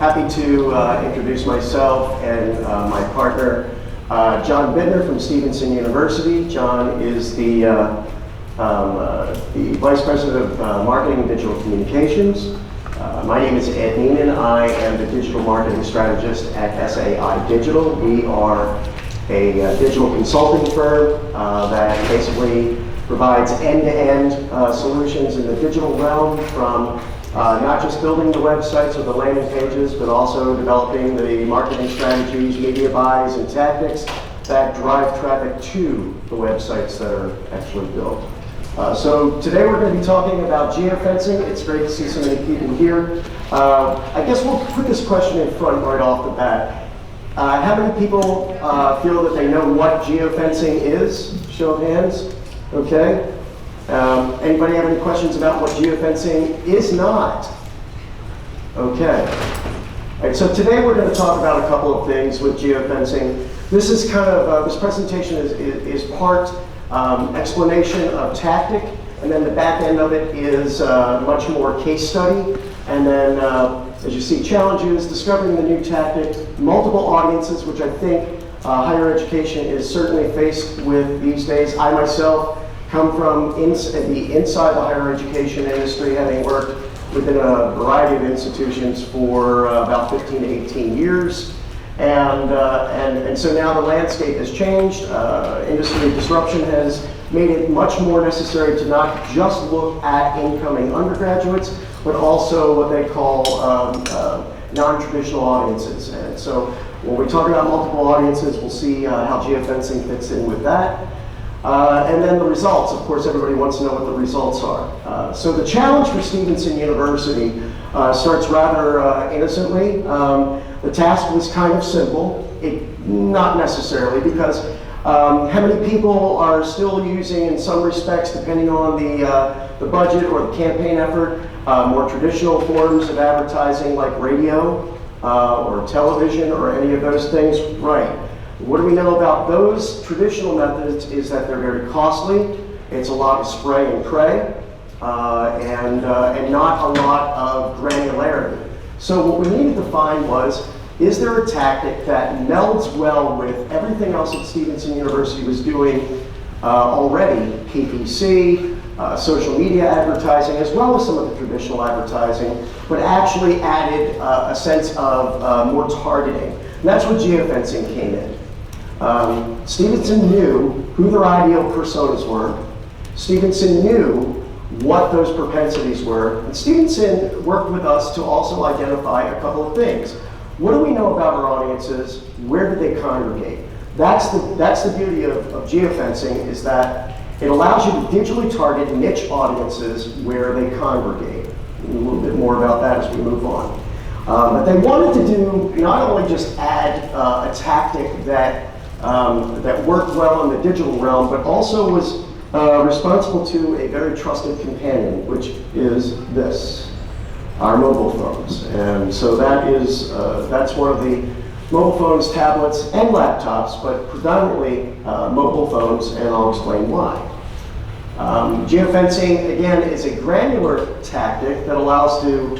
Happy to introduce myself and my partner, John Buettner from Stevenson University. John is the Vice President of Marketing and Digital Communications. My name is Ed Neenan. I am the Digital Marketing Strategist at SAi Digital. We are a digital consulting firm that basically provides end-to-end solutions in the digital realm, from not just building the websites or the landing pages, but also developing the marketing strategies, media buys, and tactics that drive traffic to the websites that are actually built. So today we're going to be talking about geofencing. It's great to see so many people here. I guess we'll put this question in front right off the bat. How many people feel that they know what geofencing is? Show of hands. Okay. Anybody have any questions about what geofencing is not? Okay. All right, so today we're going to talk about a couple of things with geofencing. This is kind of, this presentation is part explanation of tactic, and then the back end of it is much more case study. And then, as you see, challenges, discovering the new tactic, multiple audiences, which I think higher education is certainly faced with these days. I myself come from inside the higher education industry, having worked within a variety of institutions for about 15 to 18 years. And so now the landscape has changed. Industry disruption has made it much more necessary to not just look at incoming undergraduates, but also what they call non-traditional audiences. And so when we talk about multiple audiences, we'll see how geofencing fits in with that. And then the results. Of course, everybody wants to know what the results are. So the challenge for Stevenson University starts rather innocently. The task was kind of simple. Not necessarily, because how many people are still using, in some respects, depending on the budget or the campaign effort, more traditional forms of advertising like radio or television or any of those things? Right. What do we know about those traditional methods is that they're very costly. It's a lot of spray and pray, and not a lot of granularity. So what we needed to find was, is there a tactic that melds well with everything else that Stevenson University was doing already, PPC, social media advertising, as well as some of the traditional advertising, but actually added a sense of more targeting. And that's where geofencing came in. Stevenson knew who their ideal personas were. Stevenson knew what those propensities were. And Stevenson worked with us to also identify a couple of things. What do we know about our audiences? Where do they congregate? That's the beauty of geofencing, is that it allows you to digitally target niche audiences where they congregate. A little bit more about that as we move on. But they wanted to do not only just add a tactic that worked well in the digital realm, but also was responsible to a very trusted companion, which is this, our mobile phones. And so that's one of the mobile phones, tablets, and laptops, but predominantly mobile phones, and I'll explain why. Geofencing, again, is a granular tactic that allows to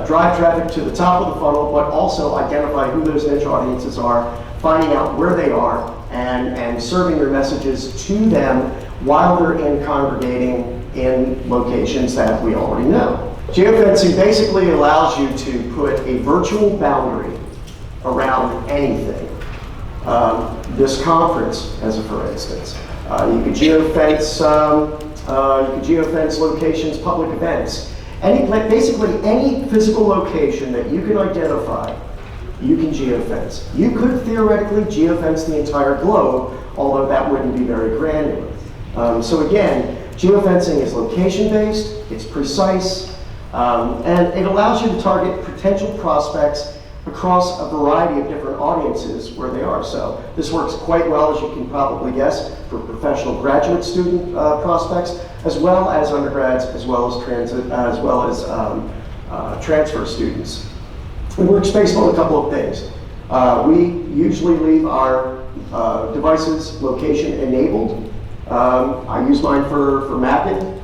drive traffic to the top of the funnel, but also identify who those niche audiences are, finding out where they are, and serving your messages to them while they're congregating in locations that we already know. Geofencing basically allows you to put a virtual boundary around anything. This conference, as a for instance. You could geofence locations, public events. Basically any physical location that you can identify, you can geofence. You could theoretically geofence the entire globe, although that wouldn't be very granular. So again, geofencing is location-based, it's precise, and it allows you to target potential prospects across a variety of different audiences where they are. So this works quite well, as you can probably guess, for professional graduate student prospects, as well as undergrads, as well as transfer students. It works based on a couple of things. We usually leave our devices location enabled. I use mine for mapping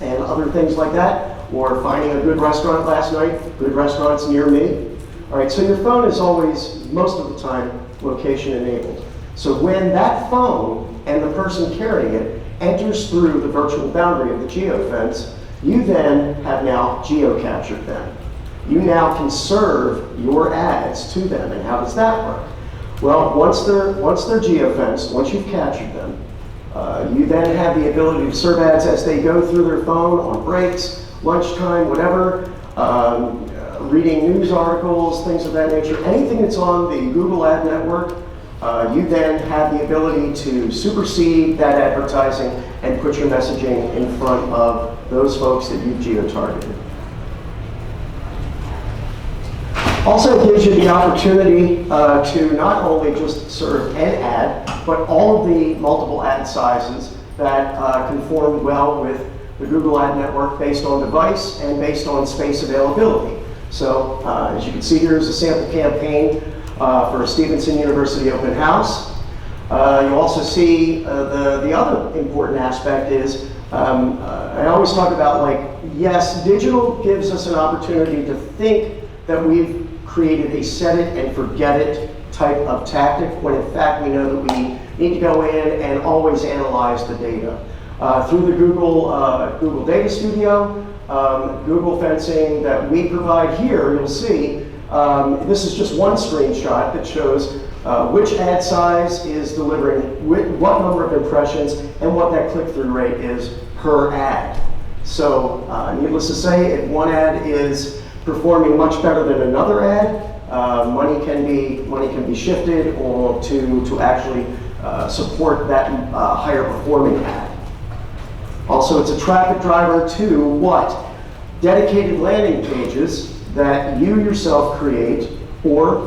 and other things like that, or finding a good restaurant last night. Good restaurants near me. All right, so your phone is always, most of the time, location enabled. So when that phone and the person carrying it enters through the virtual boundary of the geofence, you then have now geo-captured them. You now can serve your ads to them. And how does that work? Well, once they're geofenced, once you've captured them, you then have the ability to serve ads as they go through their phone on breaks, lunchtime, whatever, reading news articles, things of that nature. Anything that's on the Google Ad Network, you then have the ability to supersede that advertising and put your messaging in front of those folks that you've geo-targeted. Also gives you the opportunity to not only just serve an ad, but all of the multiple ad sizes that conform well with the Google Ad Network based on device and based on space availability. So as you can see, here's a sample campaign for a Stevenson University open house. You also see the other important aspect is, I always talk about, like, yes, digital gives us an opportunity to think that we've created a set it and forget it type of tactic, when in fact we know that we need to go in and always analyze the data. Through the Google Data Studio, Geofencing that we provide here, you'll see, this is just one screenshot that shows which ad size is delivering what number of impressions and what that click-through rate is per ad. So needless to say, if one ad is performing much better than another ad, money can be shifted or to actually support that higher performing ad. Also, it's a traffic driver to what? Dedicated landing pages that you yourself create, or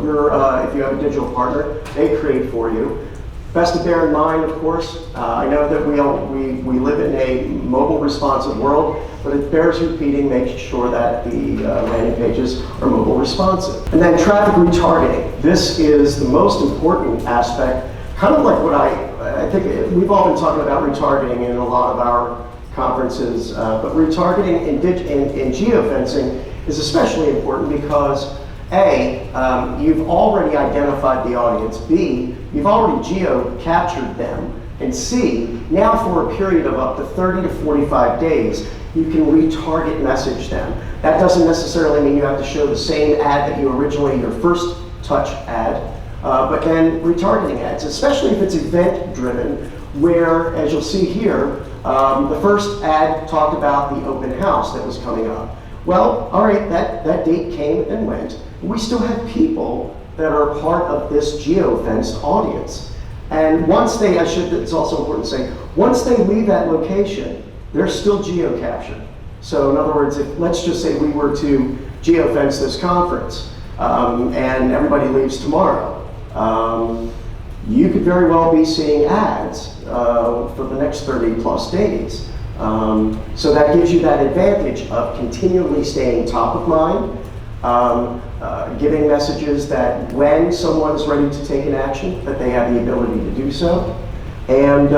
if you have a digital partner, they create for you. Best to bear in mind, of course, I know that we live in a mobile responsive world, but it bears repeating, making sure that the landing pages are mobile responsive. And then traffic retargeting. This is the most important aspect, kind of like what I think we've all been talking about retargeting in a lot of our conferences, but retargeting in geofencing is especially important because A, you've already identified the audience, B, you've already geo-captured them, and C, now for a period of up to 30 to 45 days, you can retarget message them. That doesn't necessarily mean you have to show the same ad that you originally, your first touch ad, but then retargeting ads, especially if it's event-driven, where, as you'll see here, the first ad talked about the open house that was coming up. Well, all right, that date came and went. We still have people that are part of this geofenced audience. And once they, it's also important to say, once they leave that location, they're still geo-captured. So in other words, let's just say we were to geofence this conference and everybody leaves tomorrow, you could very well be seeing ads for the next 30 plus days. So that gives you that advantage of continually staying top of mind, giving messages that when someone is ready to take an action, that they have the ability to do so, and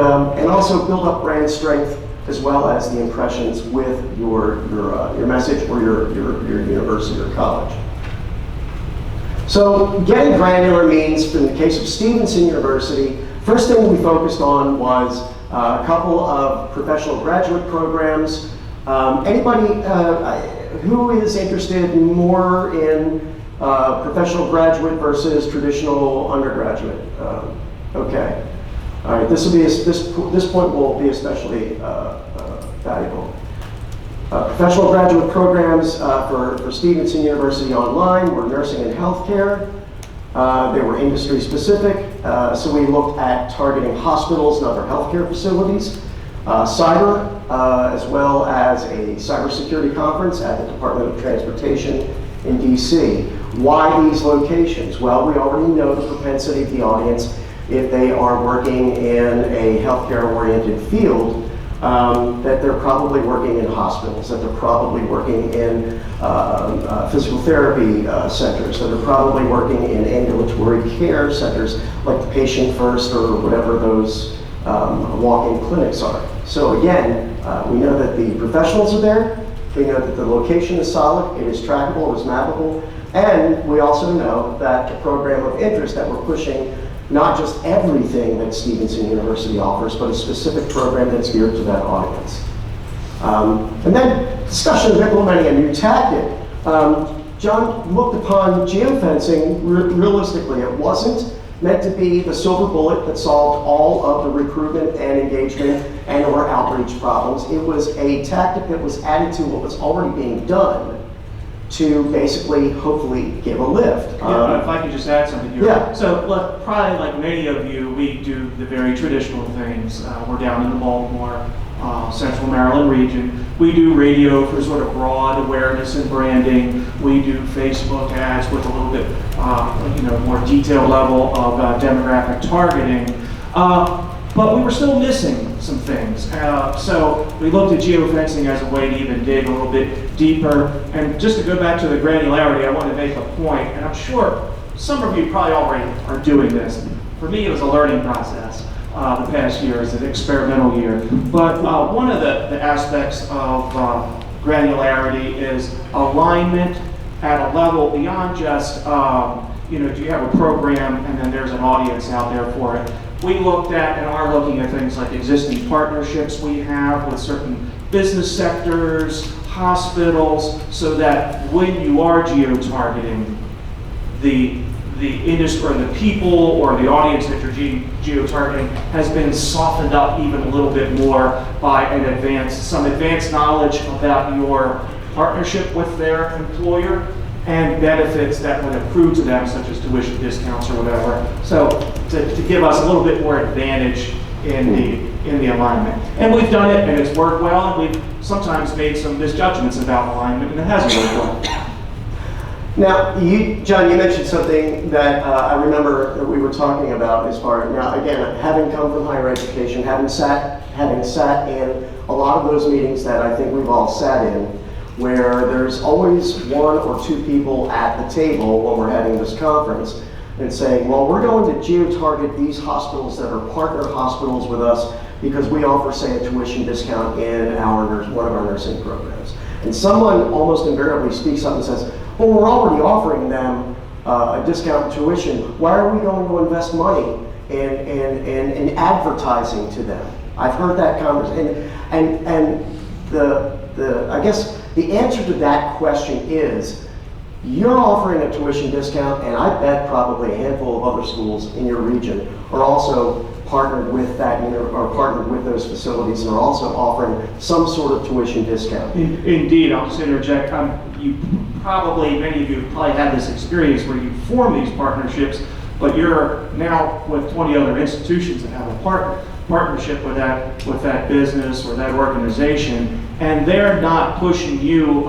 also build up brand strength as well as the impressions with your message or your university or college. So getting granular means, in the case of Stevenson University, first thing we focused on was a couple of professional graduate programs. Anybody who is interested more in professional graduate versus traditional undergraduate? Okay. All right. This point will be especially valuable. Professional graduate programs for Stevenson University Online were nursing and healthcare. They were industry specific, so we looked at targeting hospitals and other healthcare facilities, cyber, as well as a cybersecurity conference at the Department of Transportation in DC. Why these locations? Well, we already know the propensity of the audience if they are working in a healthcare-oriented field, that they're probably working in hospitals, that they're probably working in physical therapy centers, that they're probably working in ambulatory care centers like the Patient First or whatever those walk-in clinics are. So again, we know that the professionals are there, we know that the location is solid, it is trackable, it is mappable, And we also know that the program of interest that we're pushing, not just everything that Stevenson University offers, but a specific program that's geared to that audience. And then discussion of implementing a new tactic. John looked upon geofencing realistically. It wasn't meant to be the silver bullet that solved all of the recruitment and engagement and or outreach problems. It was a tactic that was added to what was already being done to basically, hopefully, give a lift. Yeah, if I could just add something here. Yeah. So, look, probably like many of you, we do the very traditional things. We're down in the Baltimore, Central Maryland region. We do radio for sort of broad awareness and branding. We do Facebook ads with a little bit, more detailed level of demographic targeting. But we were still missing some things. So we looked at geofencing as a way to even dig a little bit deeper. And just to go back to the granularity, I want to make a point, and I'm sure some of you probably already are doing this. For me, it was a learning process the past year, as an experimental year. But one of the aspects of granularity is alignment at a level beyond just, do you have a program and then there's an audience out there for it. We looked at and are looking at things like existing partnerships we have with certain business sectors, hospitals, so that when you are geo-targeting, the industry or the people or the audience that you're geo-targeting has been softened up even a little bit more by some advanced knowledge about your partnership with their employer and benefits that would accrue to them, such as tuition discounts or whatever. So to give us a little bit more advantage in the alignment. And we've done it, and it's worked well, and we've sometimes made some misjudgments about alignment, and it hasn't worked well. Now, John, you mentioned something that I remember that we were talking about as far as, now again, having come from higher education, having sat in a lot of those meetings that I think we've all sat in, where there's always one or two people at the table when we're having this conference and saying, well, we're going to geo-target these hospitals that are partner hospitals with us because we offer, say, a tuition discount in one of our nursing programs. And someone almost invariably speaks up and says, well, we're already offering them a discount tuition. Why are we going to invest money in advertising to them? I've heard that conversation. And I guess the answer to that question is, you're offering a tuition discount, and I bet probably a handful of other schools in your region are also partnered with that, or partnered with those facilities, and are also offering some sort of tuition discount. Indeed, I'll just interject. Many of you probably had this experience where you form these partnerships, but you're now with 20 other institutions that have a partnership with that business or that organization, and they're not pushing you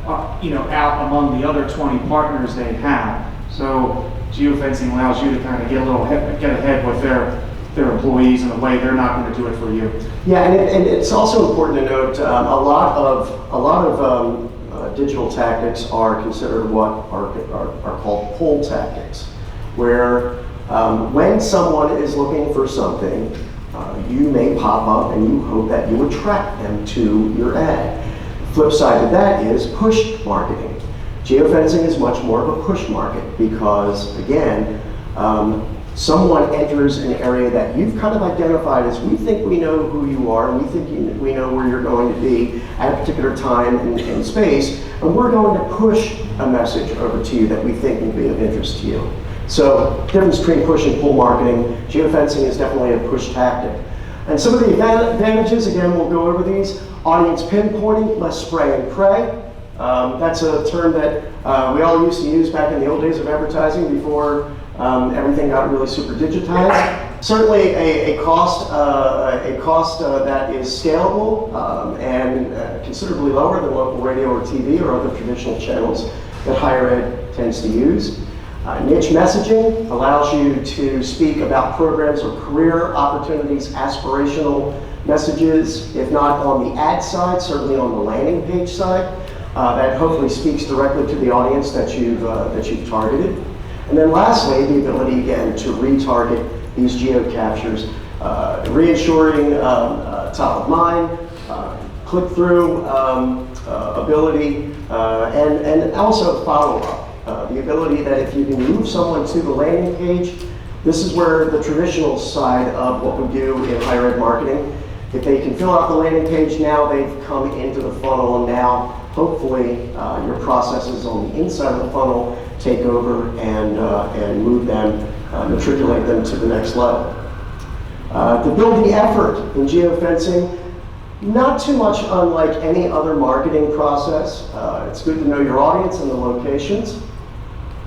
out among the other 20 partners they have. So geofencing allows you to kind of get ahead with their employees in a way they're not going to do it for you. Yeah, and it's also important to note a lot of digital tactics are considered what are called pull tactics, where when someone is looking for something, you may pop up and you hope that you attract them to your ad. Flip side of that is push marketing. Geofencing is much more of a push market because, again, someone enters an area that you've kind of identified as, we think we know who you are, and we think we know where you're going to be at a particular time and space, and we're going to push a message over to you that we think will be of interest to you. So, difference between push and pull marketing. Geofencing is definitely a push tactic. And some of the advantages, again, we'll go over these. Audience pinpointing, less spray and pray. That's a term that we all used to use back in the old days of advertising before everything got really super digitized. Certainly a cost that is scalable and considerably lower than local radio or TV or other traditional channels that higher ed tends to use. Niche messaging allows you to speak about programs or career opportunities, aspirational messages, if not on the ad side, certainly on the landing page side, that hopefully speaks directly to the audience that you've targeted. And then lastly, the ability again to retarget these geo-captures, reinsuring top of mind, click-through ability, and also follow-up. The ability that if you can move someone to the landing page, this is where the traditional side of what we do in higher ed marketing. If they can fill out the landing page, now they've come into the funnel, and now hopefully your processes on the inside of the funnel take over and move them, matriculate them to the next level. To build the effort in geofencing, not too much unlike any other marketing process. It's good to know your audience and the locations.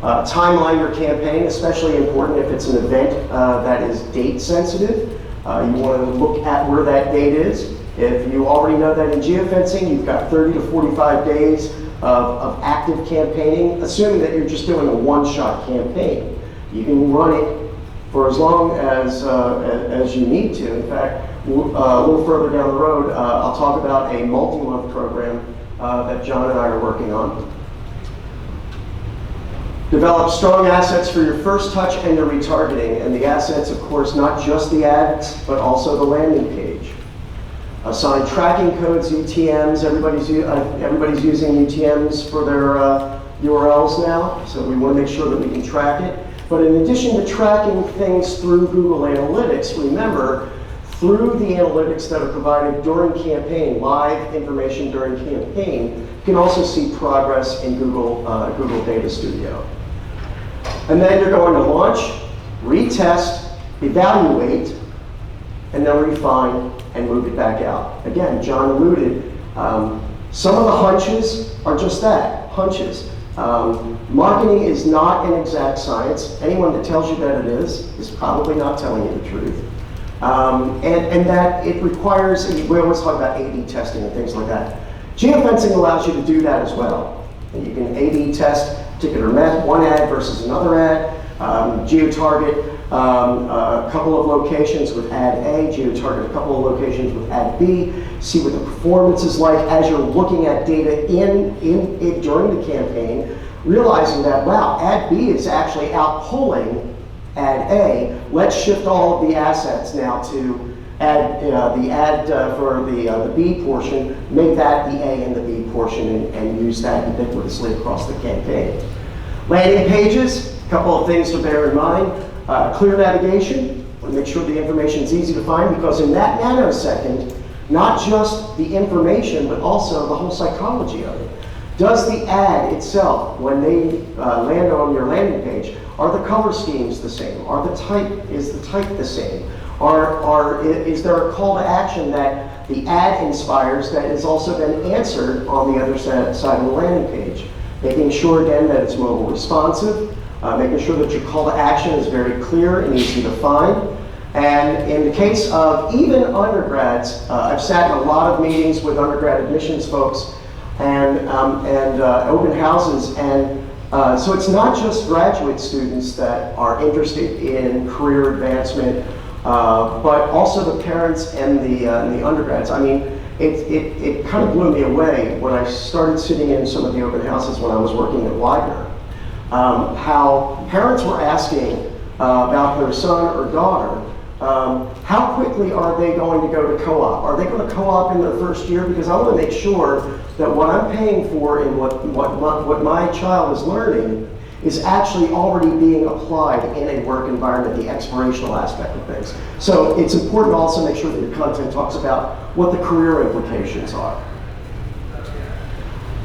Timeline your campaign, especially important if it's an event that is date sensitive. You want to look at where that date is. If you already know that in geofencing, you've got 30 to 45 days of active campaigning, assuming that you're just doing a one-shot campaign. You can run it for as long as you need to. In fact, a little further down the road, I'll talk about a multi-month program that John and I are working on. Develop strong assets for your first touch and your retargeting. And the assets, of course, not just the ads, but also the landing page. Assign tracking codes, UTMs. Everybody's using UTMs for their URLs now, so we want to make sure that we can track it. But in addition to tracking things through Google Analytics, remember, through the analytics that are provided during campaign, live information during campaign, you can also see progress in Google Data Studio. And then you're going to launch, retest, evaluate, and then refine and move it back out. Again, John alluded, some of the hunches are just that, hunches. Marketing is not an exact science. Anyone that tells you that it is probably not telling you the truth. And that it requires, we always talk about A/B testing and things like that. Geofencing allows you to do that as well. And you can A/B test particular one ad versus another ad, geo-target a couple of locations with ad A, geo-target a couple of locations with ad B, see what the performance is like as you're looking at data during the campaign, realizing that, wow, ad B is actually outpulling ad A. Let's shift all of the assets now to the ad for the B portion, make that the A and the B portion, and use that ubiquitously across the campaign. Landing pages, a couple of things to bear in mind. Clear navigation, want to make sure the information is easy to find, because in that nanosecond, not just the information, but also the whole psychology of it. Does the ad itself, when they land on your landing page, are the color schemes the same? Is the type the same? Is there a call to action that the ad inspires that is also then answered on the other side of the landing page? Making sure, again, that it's mobile responsive, making sure that your call to action is very clear and easy to find. And in the case of even undergrads, I've sat in a lot of meetings with undergrad admissions folks and open houses, and so it's not just graduate students that are interested in career advancement, but also the parents and the undergrads. I mean, it kind of blew me away when I started sitting in some of the open houses when I was working at Buettner, how parents were asking about their son or daughter, how quickly are they going to go to co-op? Are they going to co-op in their first year? Because I want to make sure that what I'm paying for and what my child is learning is actually already being applied in a work environment, the explorational aspect of things. So it's important to also make sure that your content talks about what the career implications are.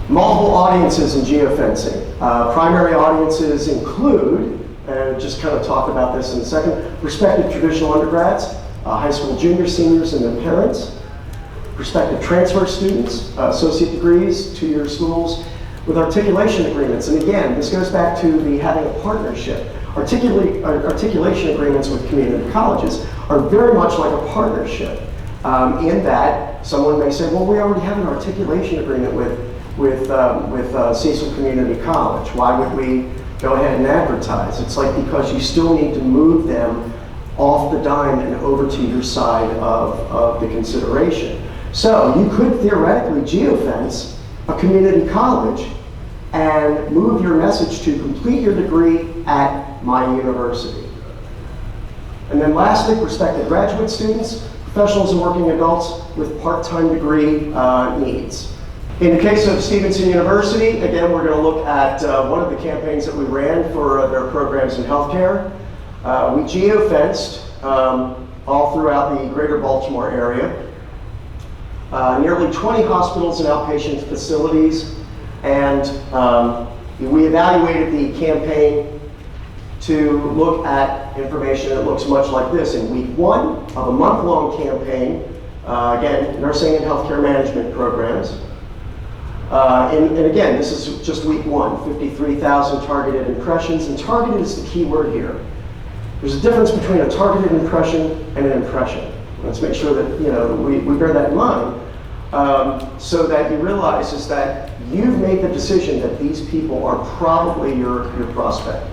Multiple audiences in geofencing. Primary audiences include, and just kind of talk about this in a second, prospective traditional undergrads, high school junior seniors and their parents, prospective transfer students, associate degrees, two-year schools, with articulation agreements. And again, this goes back to the having a partnership. Articulation agreements with community colleges are very much like a partnership, in that someone may say, well, we already have an articulation agreement with Cecil Community College. Why would we go ahead and advertise? It's like, because you still need to move them off the dime and over to your side of the consideration. So you could theoretically geofence a community college and move your message to complete your degree at my university. And then lastly, prospective graduate students, professionals and working adults with part-time degree needs. In the case of Stevenson University, again, we're going to look at one of the campaigns that we ran for their programs in healthcare. We geofenced all throughout the greater Baltimore area. Nearly 20 hospitals and outpatient facilities, and we evaluated the campaign to look at information that looks much like this. In week 1 of a month-long campaign, again, nursing and healthcare management programs. And again, this is just week 1, 53,000 targeted impressions, and targeted is the key word here. There's a difference between a targeted impression and an impression. Let's make sure that we bear that in mind, so that you realize is that you've made the decision that these people are probably your prospect.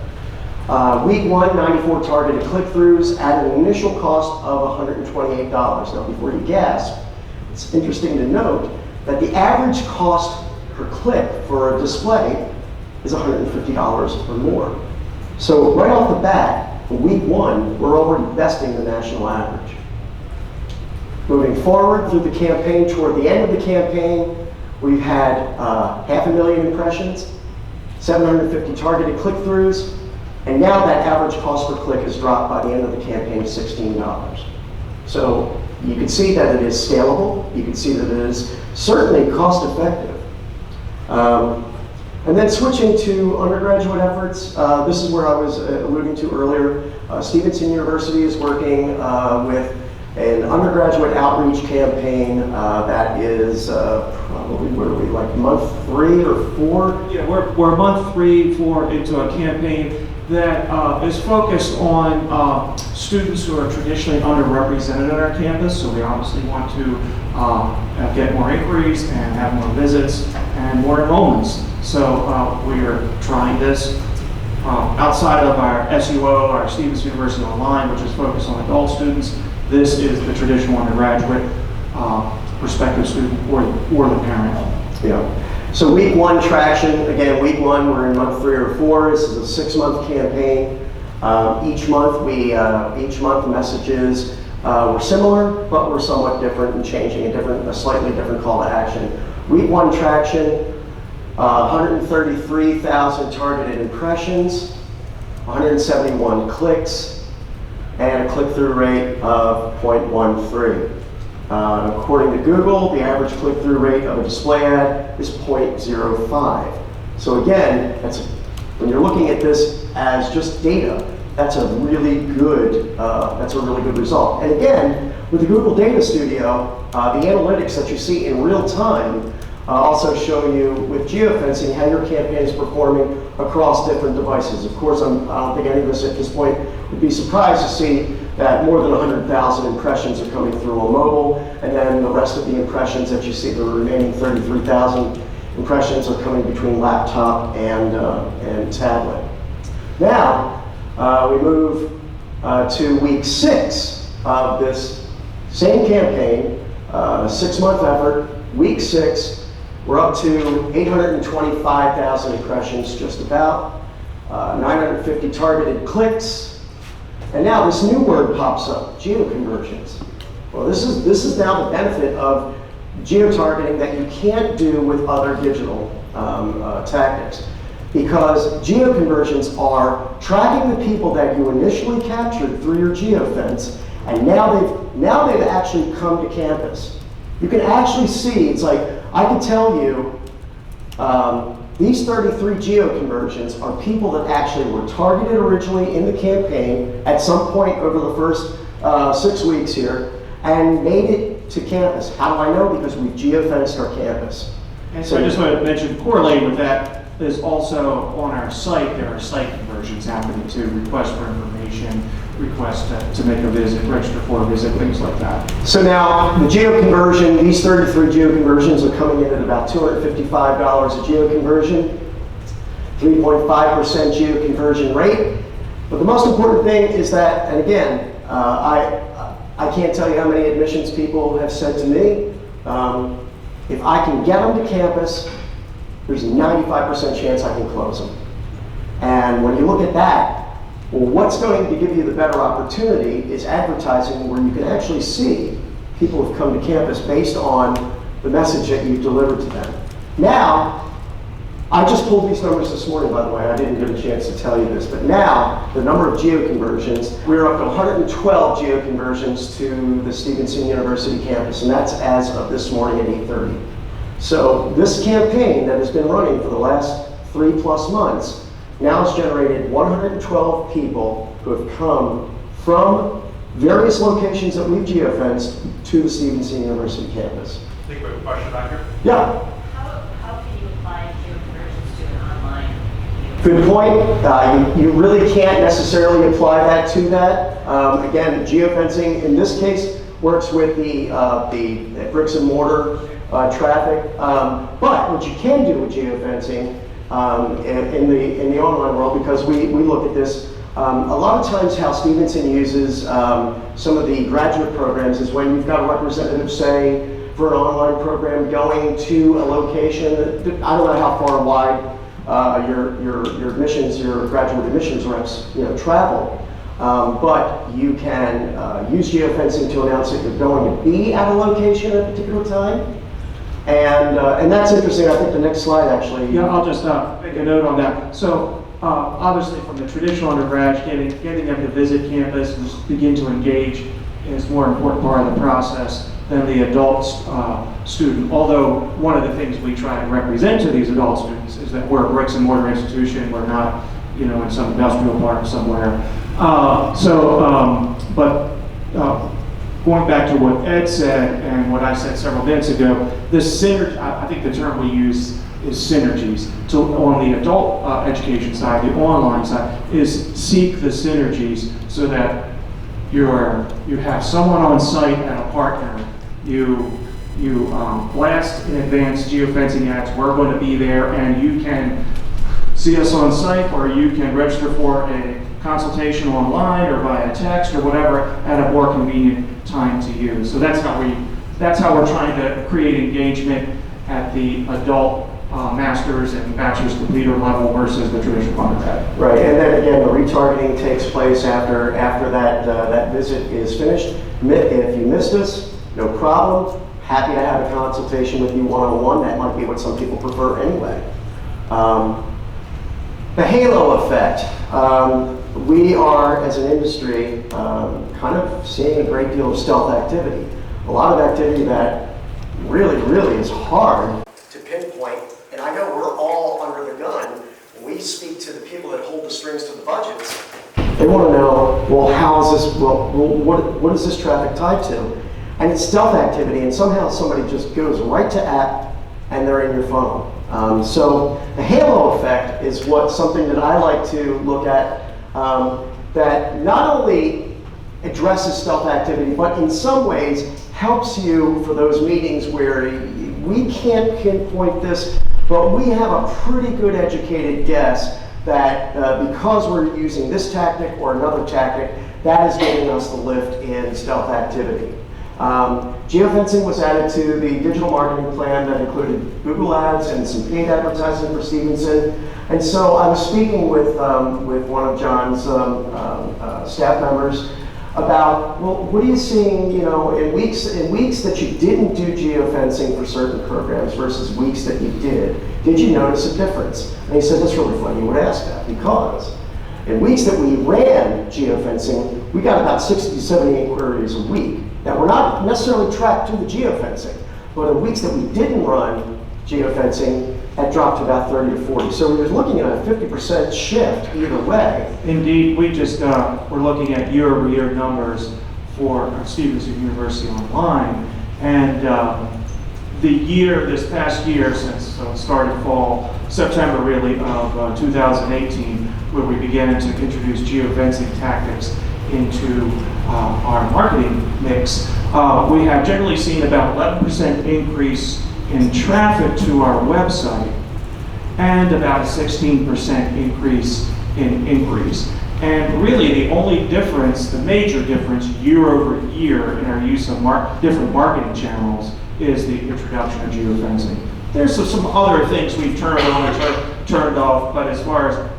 Week 1, 94 targeted click-throughs at an initial cost of $128. Now, before you gasp, it's interesting to note that the average cost per click for a display is $150 or more. So right off the bat, for week 1, we're already besting the national average. Moving forward through the campaign, toward the end of the campaign, we've had 500,000 impressions, 750 targeted click-throughs, and now that average cost per click has dropped by the end of the campaign to $16. So you can see that it is scalable. You can see that it is certainly cost-effective. And then switching to undergraduate efforts, this is where I was alluding to earlier. Stevenson University is working with an undergraduate outreach campaign that is probably, where are we, like month 3 or 4? Yeah, we're month 3, 4 into a campaign that is focused on students who are traditionally underrepresented at our campus. So we obviously want to get more inquiries and have more visits and more enrollments. So we are trying this outside of our SUO, our Stevenson University Online, which is focused on adult students. This is the traditional undergraduate prospective student or the parent. Yeah. So week 1 traction, again, week 1, we're in month 3 or 4. This is a 6-month campaign. Each month messages were similar, but were somewhat different and changing a slightly different call to action. Week 1 traction, 133,000 targeted impressions, 171 clicks, and a click-through rate of 0.13. According to Google, the average click-through rate of a display ad is 0.05. So again, when you're looking at this as just data, that's a really good result. And again, with the Google Data Studio, the analytics that you see in real time also show you with geofencing how your campaign is performing across different devices. Of course, I don't think any of us at this point would be surprised to see that more than 100,000 impressions are coming through on mobile, and then the rest of the impressions that you see, the remaining 33,000 impressions, are coming between laptop and tablet. Now, we move to week 6 of this same campaign, 6-month effort. Week 6, we're up to 825,000 impressions, just about, 950 targeted clicks. And now this new word pops up, geoconversions. Well, this is now the benefit of geo-targeting that you can't do with other digital tactics, because geoconversions are tracking the people that you initially captured through your geofence, and now they've actually come to campus. You can actually see, it's like, I can tell you, these 33 geoconversions are people that actually were targeted originally in the campaign at some point over the first 6 weeks here and made it to campus. How do I know? Because we've geofenced our campus. And so I just want to mention, correlating with that, is also on our site, there are site conversions happening too, request for information, request to make a visit, register for a visit, things like that. So now the geoconversion, these 33 geoconversions are coming in at about $255 a geoconversion, 3.5% geoconversion rate. But the most important thing is that, and again, I can't tell you how many admissions people have said to me, if I can get them to campus, there's a 95% chance I can close them. And when you look at that, well, what's going to give you the better opportunity is advertising, where you can actually see people have come to campus based on the message that you've delivered to them. Now, I just pulled these numbers this morning, by the way. I didn't get a chance to tell you this, but now the number of geoconversions, we're up to 112 geoconversions to the Stevenson University campus, and that's as of this morning at 8:30. So this campaign that has been running for the last 3+ months now has generated 112 people who have come from various locations that we've geofenced to the Stevenson University campus. I think we have a question back here. Yeah. How can you apply geoconversions to an online? Good point. You really can't necessarily apply that to that. Again, geofencing in this case works with the bricks and mortar traffic. But what you can do with geofencing in the online world, because we look at this, a lot of times how Stevenson uses some of the graduate programs is when you've got a representative, say, for an online program going to a location. I don't know how far and wide your admissions, your graduate admissions reps, travel. But you can use geofencing to announce that you're going to be at a location at a particular time. And that's interesting. I think the next slide actually. Yeah, I'll just make a note on that. So obviously from the traditional undergrads, getting them to visit campus and just begin to engage is more important part of the process than the adult student. Although one of the things we try to represent to these adult students is that we're a bricks and mortar institution. We're not, in some industrial park somewhere. Going back to what Ed said and what I said several minutes ago, this synergy, I think the term we use is synergies. So on the adult education side, the online side, is seek the synergies so that you have someone on site and a partner. You blast in advance geofencing ads. We're going to be there, and you can see us on site, or you can register for a consultation online or via text or whatever at a more convenient time to you. So that's how we're trying to create engagement at the adult master's and bachelor's completer level versus the traditional undergrad. Right, and then again, the retargeting takes place after that visit is finished. If you missed us, no problem. Happy to have a consultation with you one-on-one. That might be what some people prefer anyway. The halo effect. We are, as an industry, kind of seeing a great deal of stealth activity. A lot of activity that really, really is hard to pinpoint. And I know we're all under the gun. When we speak to the people that hold the strings to the budgets, they want to know, well, how is this, what is this traffic tied to? And it's stealth activity, and somehow somebody just goes right to app, and they're in your funnel. So the halo effect is something that I like to look at, that not only addresses stealth activity, but in some ways helps you for those meetings where we can't pinpoint this, but we have a pretty good educated guess that because we're using this tactic or another tactic, that is giving us the lift in stealth activity. Geofencing was added to the digital marketing plan that included Google Ads and some paid advertising for Stevenson. And so I was speaking with one of John's staff members about, well, what are you seeing, in weeks that you didn't do geofencing for certain programs versus weeks that you did? Did you notice a difference? And he said, that's really funny you would ask that, because in weeks that we ran geofencing, we got about 60 to 70 inquiries a week. Now, we're not necessarily tracked to the geofencing, but in weeks that we didn't run geofencing, that dropped to about 30 to 40. So we're looking at a 50% shift either way. Indeed, we just we're looking at year-over-year numbers for Stevenson University Online, and this past year, since it started fall, September really of 2018, where we began to introduce geofencing tactics into our marketing mix, we have generally seen about 11% increase in traffic to our website and about a 16% increase in inquiries. And really the only difference, the major difference year over year in our use of different marketing channels is the introduction of geofencing. There's some other things we've turned on and turned off, but as far as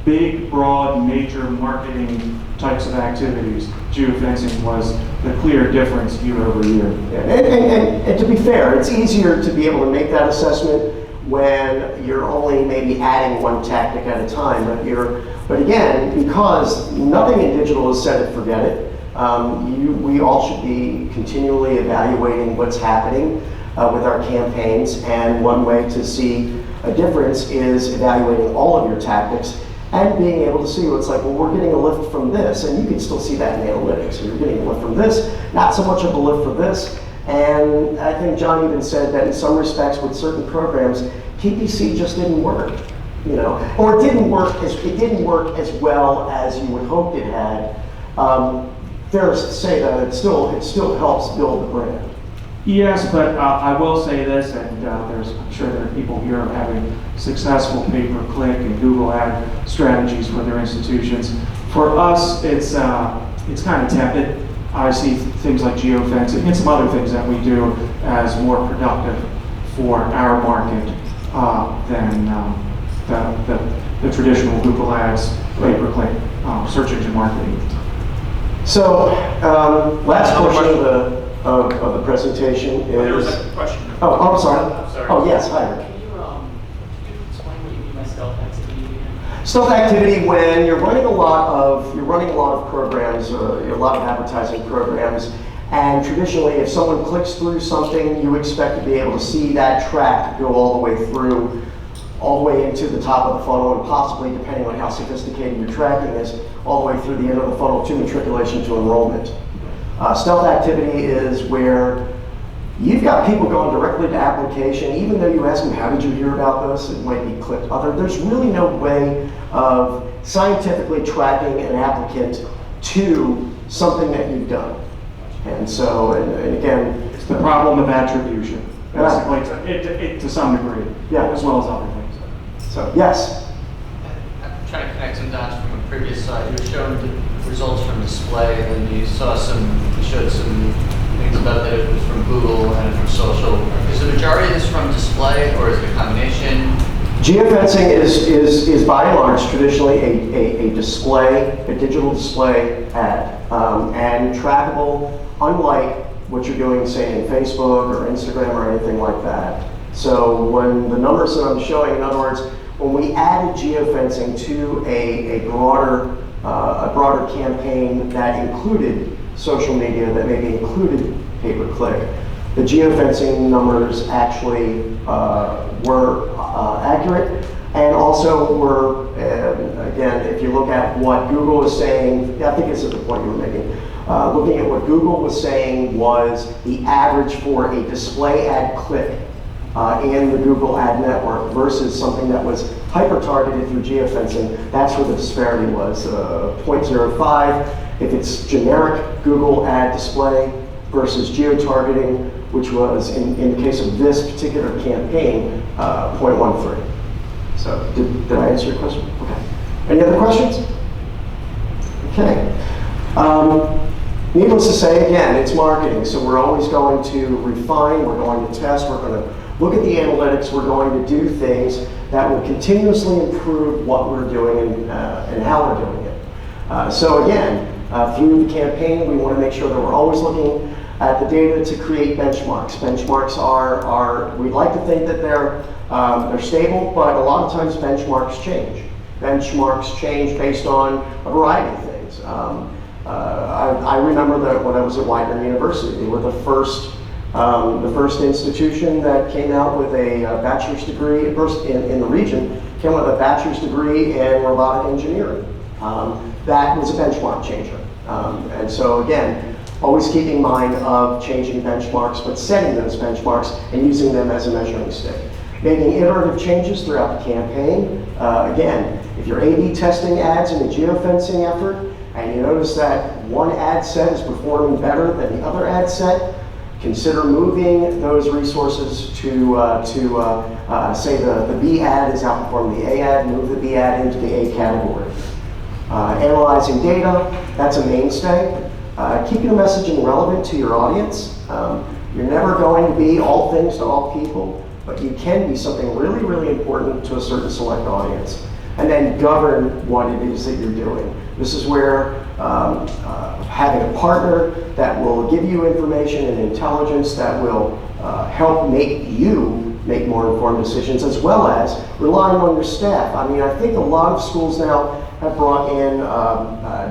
big, broad, major marketing types of activities, geofencing was the clear difference year over year. And to be fair, it's easier to be able to make that assessment when you're only maybe adding one tactic at a time. But again, because nothing in digital is set it, forget it. We all should be continually evaluating what's happening with our campaigns, and one way to see a difference is evaluating all of your tactics and being able to see what's like, well, we're getting a lift from this, and you can still see that in analytics. So you're getting a lift from this, not so much of a lift from this. And I think John even said that in some respects with certain programs, PPC just didn't work, you know, or it didn't work as well as you would hope it had. Fair to say that it still helps build the brand. Yes, but I will say this, and I'm sure there are people here having successful pay-per-click and Google ad strategies for their institutions. For us, it's kind of tepid. I see things like geofencing and some other things that we do as more productive for our market than the traditional Google ads, pay-per-click, search engine marketing. So, last portion of the presentation is... There was a question. Oh, I'm sorry. I'm sorry. Oh, yes, hi. Can you explain what you mean by stealth activity again? Stealth activity when you're running a lot of programs, a lot of advertising programs, and traditionally if someone clicks through something, you expect to be able to see that track go all the way through, all the way into the top of the funnel, and possibly, depending on how sophisticated your tracking is, all the way through the end of the funnel to matriculation to enrollment. Stealth activity is where you've got people going directly to application, even though you ask them, how did you hear about this? It might be clicked other. There's really no way of scientifically tracking an applicant to something that you've done. And so, and again, It's the problem of attribution, basically, to some degree, Yeah. as well as other things. so yes. I'm trying to connect some dots from a previous slide. You were showing the results from display, and then you showed some things about that it was from Google and from social. Is the majority of this from display, or is it a combination? Geofencing is by and large traditionally a digital display ad, and trackable, unlike what you're doing, say, in Facebook or Instagram or anything like that. So when the numbers that I'm showing, in other words, when we added geofencing to a broader campaign that included social media, that maybe included pay-per-click, the geofencing numbers actually were accurate, and also were, again, if you look at what Google is saying, I think it's at the point you were making, looking at what Google was saying was the average for a display ad click in the Google ad network versus something that was hyper-targeted through geofencing, that's where the disparity was, 0.05 if it's generic Google ad display versus geo-targeting, which was, in the case of this particular campaign, 0.13. So, did I answer your question? Okay. Any other questions? Okay. Needless to say, again, it's marketing, so we're always going to refine, we're going to test, we're going to look at the analytics, we're going to do things that will continuously improve what we're doing and how we're doing it. So again, through the campaign, we want to make sure that we're always looking at the data to create benchmarks. Benchmarks are we like to think that they're stable, but a lot of times benchmarks change. Benchmarks change based on a variety of things. I remember that when I was at Buettner University, they were the first institution that came out with a bachelor's degree, first in the region, came out with a bachelor's degree in robotic engineering. That was a benchmark changer. And so again, always keeping in mind of changing benchmarks, but setting those benchmarks and using them as a measuring stick. Making iterative changes throughout the campaign. Again, if you're A/B testing ads in a geofencing effort, and you notice that one ad set is performing better than the other ad set, consider moving those resources to say the B ad is outperforming the A ad, move the B ad into the A category. Analyzing data, that's a mainstay. Keeping the messaging relevant to your audience. You're never going to be all things to all people, but you can be something really, really important to a certain select audience. And then govern what it is that you're doing. This is where having a partner that will give you information and intelligence that will help make you make more informed decisions, as well as relying on your staff. I mean, I think a lot of schools now have brought in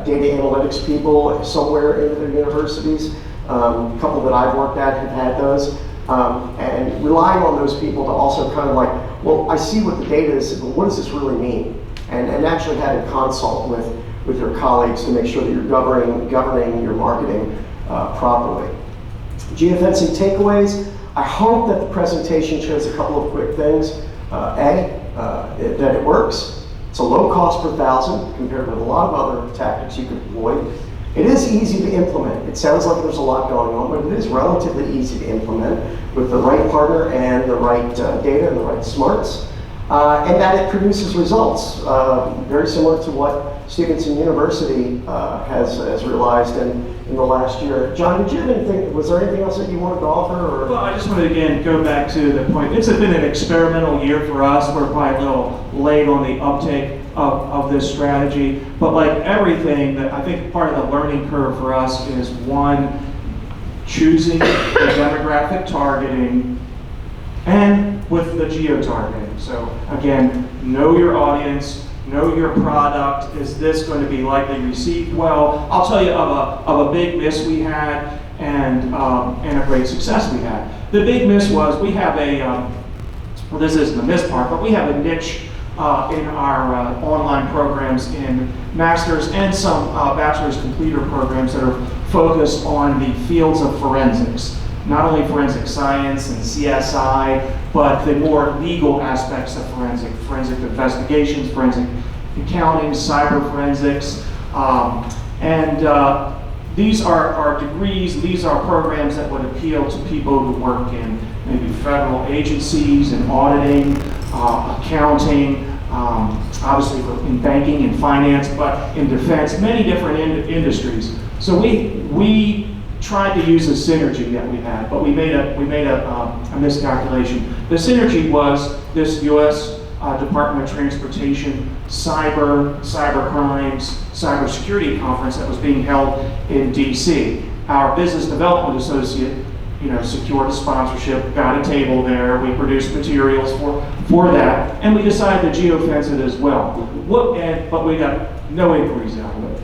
data analytics people somewhere into their universities. A couple that I've worked at have had those. And relying on those people to also kind of like, well, I see what the data is, but what does this really mean? And actually having consult with your colleagues to make sure that you're governing your marketing properly. Geofencing takeaways. I hope that the presentation shows a couple of quick things. That it works. It's a low cost per thousand compared with a lot of other tactics you could employ. It is easy to implement. It sounds like there's a lot going on, but it is relatively easy to implement with the right partner and the right data and the right smarts. And that it produces results, very similar to what Stevenson University has realized in the last year. John, did you have anything, was there anything else that you wanted to offer? Or? Well, I just want to again go back to the point. It's been an experimental year for us. We're probably a little late on the uptake of this strategy, but like everything, that I think part of the learning curve for us is one, choosing the demographic targeting and with the geo-targeting. So again, know your audience, know your product. Is this going to be likely received well? I'll tell you of a big miss we had and a great success we had. The big miss was we have a, well, this isn't the miss part, but we have a niche in our online programs in master's and some bachelor's completer programs that are focused on the fields of forensics. Not only forensic science and CSI, but the more legal aspects of forensic investigations, forensic accounting, cyber forensics. These are degrees, these are programs that would appeal to people who work in maybe federal agencies and auditing, accounting, obviously in banking and finance, but in defense, many different industries. So we tried to use a synergy that we had, but we made a miscalculation. The synergy was this U.S. Department of Transportation cyber crimes, cybersecurity conference that was being held in D.C. Our business development associate, secured a sponsorship, got a table there. We produced materials for that, and we decided to geofence it as well. But we got no inquiries out of it.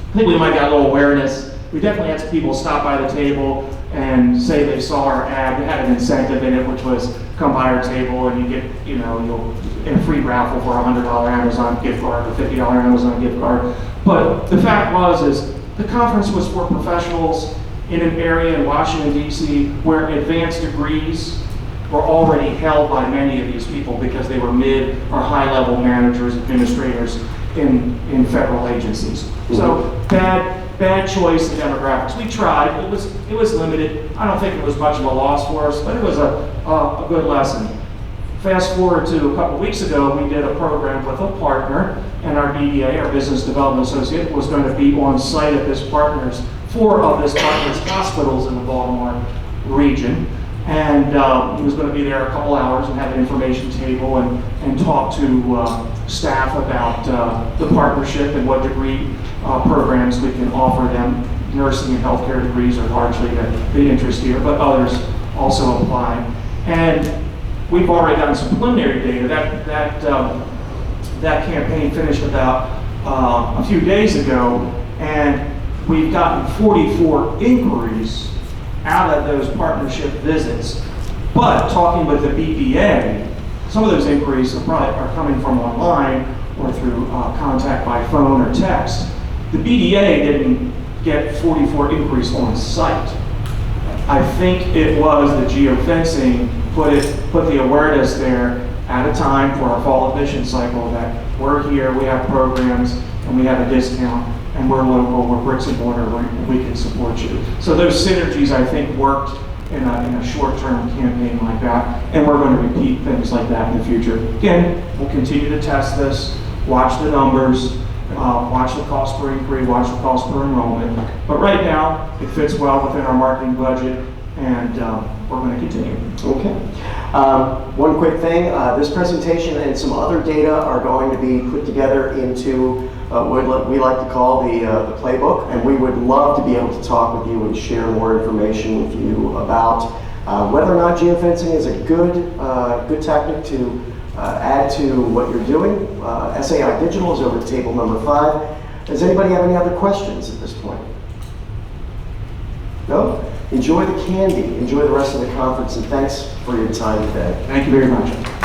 I think we might got a little awareness. We definitely had some people stop by the table and say they saw our ad. It had an incentive in it, which was come by our table and you get, you'll in a free raffle for a $100 Amazon gift card, a $50 Amazon gift card. But the fact is the conference was for professionals in an area in Washington, D.C., where advanced degrees were already held by many of these people because they were mid or high-level managers, administrators in federal agencies. So bad choice in demographics. We tried. It was limited. I don't think it was much of a loss for us, but it was a good lesson. Fast forward to a couple weeks ago, we did a program with a partner, and our BDA, our business development associate, was going to be on site at four of this partner's hospitals in the Baltimore region. And he was going to be there a couple hours and have an information table and talk to staff about the partnership and what degree programs we can offer them. Nursing and healthcare degrees are largely the interest here, but others also apply. And we've already gotten some preliminary data. That campaign finished about a few days ago, and we've gotten 44 inquiries out of those partnership visits. But talking with the BDA, some of those inquiries are coming from online or through contact by phone or text. The BDA didn't get 44 inquiries on site. I think it was the geofencing put the awareness there at a time for our fall admission cycle that we're here, we have programs, and we have a discount, and we're local, we're bricks and mortar, we can support you. So those synergies, I think, worked in a short-term campaign like that, and we're going to repeat things like that in the future. Again, we'll continue to test this, watch the numbers, watch the cost per inquiry, watch the cost per enrollment. But right now, it fits well within our marketing budget, and we're going to continue. Okay. One quick thing, this presentation and some other data are going to be put together into what we like to call the playbook, and we would love to be able to talk with you and share more information with you about Whether or not geofencing is a good tactic to add to what you're doing, SAi Digital is over at table number 5. Does anybody have any other questions at this point? No? Enjoy the candy. Enjoy the rest of the conference, and thanks for your time today. Thank you very much.